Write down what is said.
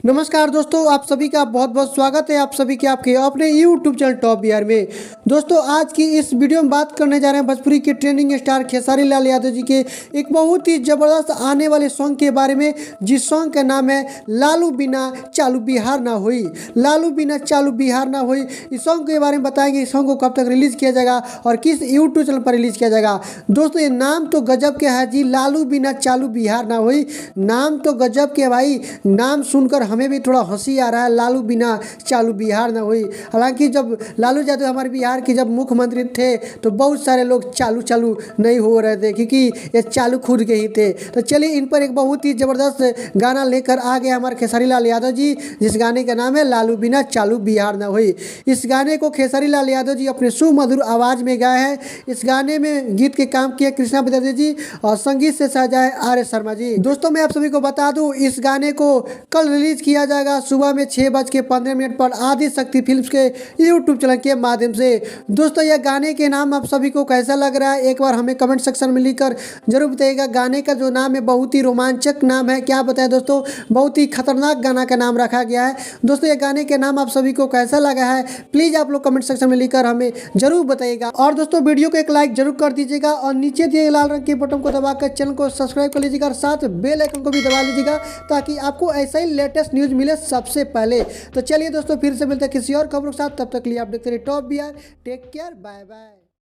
नमस्कार दोस्तों, आप सभी का बहुत बहुत स्वागत है आप सभी के आपके अपने YouTube चैनल टॉप बिहार में। दोस्तों, आज की इस वीडियो में बात करने जा रहे हैं भोजपुरी के ट्रेंडिंग स्टार खेसारी लाल यादव जी के एक बहुत ही ज़बरदस्त आने वाले सॉन्ग के बारे में, जिस सॉन्ग का नाम है लालू बिना चालू बिहार ना हुई। लालू बिना चालू बिहार ना हुई, इस सॉन्ग के बारे में बताएंगे। इस सॉन्ग को कब तक रिलीज़ किया जाएगा और किस यूट्यूब चैनल पर रिलीज़ किया जाएगा। दोस्तों, ये नाम तो गजब के है जी, लालू बिना चालू बिहार ना हुई। नाम तो गजब के भाई, नाम सुनकर हमें भी थोड़ा हंसी आ रहा है। लालू बिना चालू बिहार ना हुई। हालांकि जब लालू यादव हमारे बिहार के जब मुख्यमंत्री थे तो बहुत सारे लोग चालू चालू नहीं हो रहे थे, क्योंकि ये चालू खुद के ही थे। तो चलिए, इन पर एक बहुत ही ज़बरदस्त गाना लेकर आ गए हमारे खेसारी लाल यादव जी, जिस गाने का नाम है लालू बिना चालू बिहार ना हुई। इस गाने को खेसारी लाल यादव जी अपने सुमधुर आवाज़ में गाए हैं। इस गाने में गीत के काम किए कृष्णा विद्यार्थी जी और संगीत से सजाए आर शर्मा जी। दोस्तों, मैं आप सभी को बता दूं, इस गाने को कल रिलीज किया जाएगा सुबह में 6:15 पर आदि शक्ति फिल्म्स के यूट्यूब चैनल के माध्यम से। दोस्तों, यह गाने के नाम आप सभी को कैसा लग रहा है, एक बार हमें कमेंट सेक्शन में लिखकर जरूर बताइएगा। गाने का जो नाम है बहुत ही रोमांचक नाम है, क्या बताएं दोस्तों, बहुत ही खतरनाक गाना का नाम रखा गया है। दोस्तों, यह गाने के नाम आप सभी को कैसा लगा है, प्लीज़ आप लोग कमेंट सेक्शन में लिखकर हमें जरूर बताइएगा। और दोस्तों, वीडियो को एक लाइक जरूर कर दीजिएगा और नीचे दिए लाल रंग के बटन को दबाकर चैनल को सब्सक्राइब कर लीजिएगा और साथ बेल आइकन को भी दबा लीजिएगा, ताकि आपको ऐसा ही लेटेस्ट न्यूज़ मिले सबसे पहले। तो चलिए दोस्तों, फिर से मिलते हैं किसी और खबरों के साथ। तब तक के लिए आप देखते रहिए top Bihar. Take care, bye bye.